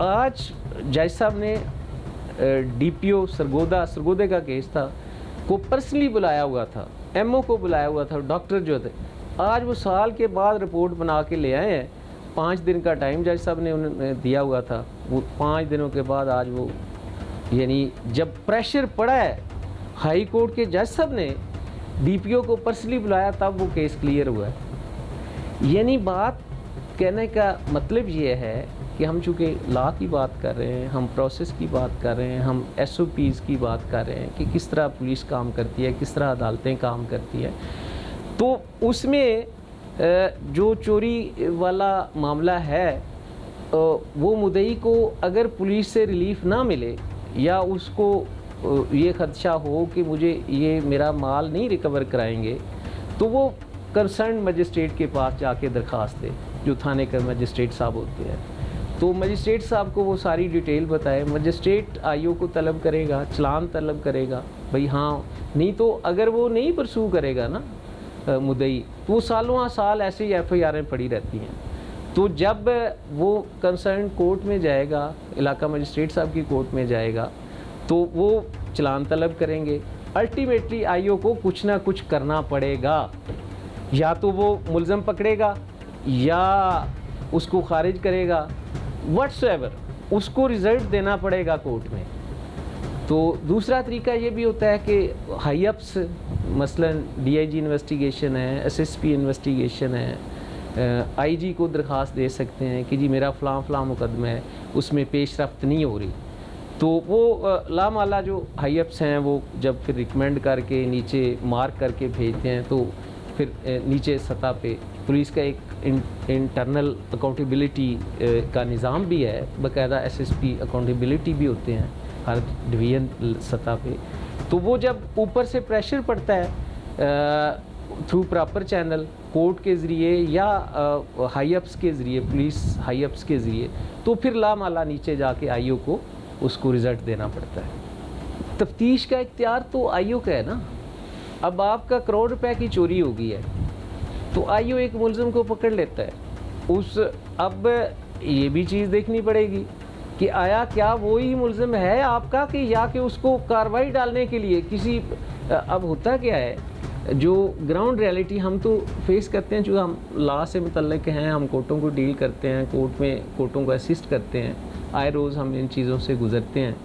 आज जज साहब ने डीपीओ सरगोदा का केस था को पर्सनली बुलाया हुआ था, एमओ को बुलाया हुआ था, डॉक्टर जो थे। आज वो साल के बाद रिपोर्ट बना के ले आए हैं। 5 दिन का टाइम जज साहब ने उन्हें दिया हुआ था, वो 5 दिनों के बाद आज वो, यानी जब प्रेशर पड़ा है हाई कोर्ट के जज साहब ने डीपीओ को पर्सनली बुलाया तब वो केस क्लियर हुआ है। यानी बात कहने का मतलब ये है कि हम चूँकि लॉ की बात कर रहे हैं, हम प्रोसेस की बात कर रहे हैं, हम एसओपीज़ की बात कर रहे हैं कि किस तरह पुलिस काम करती है, किस तरह अदालतें काम करती है, तो उसमें जो चोरी वाला मामला है वो मुद्दई को अगर पुलिस से रिलीफ ना मिले या उसको ये खदशा हो कि मुझे ये मेरा माल नहीं रिकवर कराएंगे, तो वो कंसर्न मजिस्ट्रेट के पास जाके दरख्वास्त दे, जो थाने का मजिस्ट्रेट साहब होते हैं। तो मजिस्ट्रेट साहब को वो सारी डिटेल बताए, मजिस्ट्रेट आईओ को तलब करेगा, चलान तलब करेगा भाई हाँ, नहीं तो अगर वो नहीं परसू करेगा ना मुद्दई, तो वो सालों साल ऐसे ही एफआईआरें पड़ी रहती हैं। तो जब वो कंसर्न कोर्ट में जाएगा, इलाका मजिस्ट्रेट साहब की कोर्ट में जाएगा, तो वो चलान तलब करेंगे। अल्टीमेटली आईओ को कुछ ना कुछ करना पड़ेगा, या तो वो मुलज़म पकड़ेगा या उसको खारिज करेगा, व्हाट्सएवर उसको रिजल्ट देना पड़ेगा कोर्ट में। तो दूसरा तरीका ये भी होता है कि हाई अप्स, मसलन डीआईजी इन्वेस्टिगेशन है, एसएसपी इन्वेस्टिगेशन है, आईजी को दरख्वास्त दे सकते हैं कि जी मेरा फ़लाँ मुकदमा है, उसमें पेशरफ्त नहीं हो रही। तो वो लामाला जो हाई अप्स हैं वो जब फिर रिकमेंड करके नीचे मार्क करके भेजते हैं, तो फिर नीचे सतह पे पुलिस का एक इंटरनल अकाउंटेबिलिटी का निज़ाम भी है, बाकायदा एसएसपी अकाउंटेबिलिटी भी होते हैं हर डिवीज़न सतह पे। तो वो जब ऊपर से प्रेशर पड़ता है थ्रू प्रॉपर चैनल कोर्ट के ज़रिए या हाई अप्स के ज़रिए, पुलिस हाई अप्स के ज़रिए, तो फिर लामाला नीचे जाके आईओ को उसको रिज़ल्ट देना पड़ता है। तफ्तीश का इख्तियार तो आईओ का है ना। अब आपका करोड़ रुपए की चोरी हो गई है, तो आईओ एक मुलज़िम को पकड़ लेता है। अब ये भी चीज़ देखनी पड़ेगी कि आया क्या वही मुलज़िम है आपका, कि या कि उसको कार्रवाई डालने के लिए किसी, अब होता क्या है, जो ग्राउंड रियलिटी हम तो फेस करते हैं, जो हम लॉ से मुतल्लिक हैं, हम कोर्टों को डील करते हैं, कोर्टों को असिस्ट करते हैं, आए रोज़ हम इन चीज़ों से गुज़रते हैं।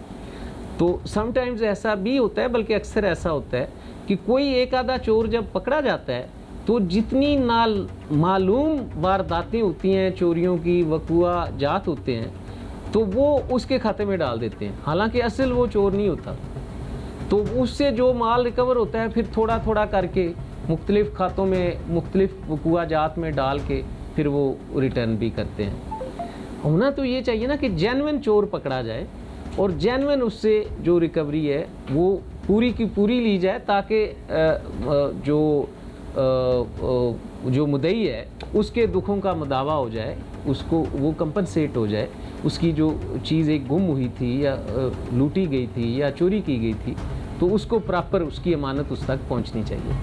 तो समटाइम्स ऐसा भी होता है, बल्कि अक्सर ऐसा होता है कि कोई एक आधा चोर जब पकड़ा जाता है, तो जितनी मालूम वारदातें होती हैं, चोरियों की वक़ुआ जात होते हैं, तो वो उसके खाते में डाल देते हैं, हालांकि असल वो चोर नहीं होता। तो उससे जो माल रिकवर होता है फिर थोड़ा थोड़ा करके मुख्तलिफ़ खातों में, मुख्तलिफ़ वक़ुआ जात में डाल के फिर वो रिटर्न भी करते हैं। होना तो ये चाहिए ना कि जेन्युइन चोर पकड़ा जाए और जेन्युइन उससे जो रिकवरी है वो पूरी की पूरी ली जाए, ताकि जो मुद्दई है उसके दुखों का मदावा हो जाए, उसको वो कंपनसेट हो जाए, उसकी जो चीज़ एक गुम हुई थी या लूटी गई थी या चोरी की गई थी, तो उसको प्रॉपर उसकी अमानत उस तक पहुंचनी चाहिए।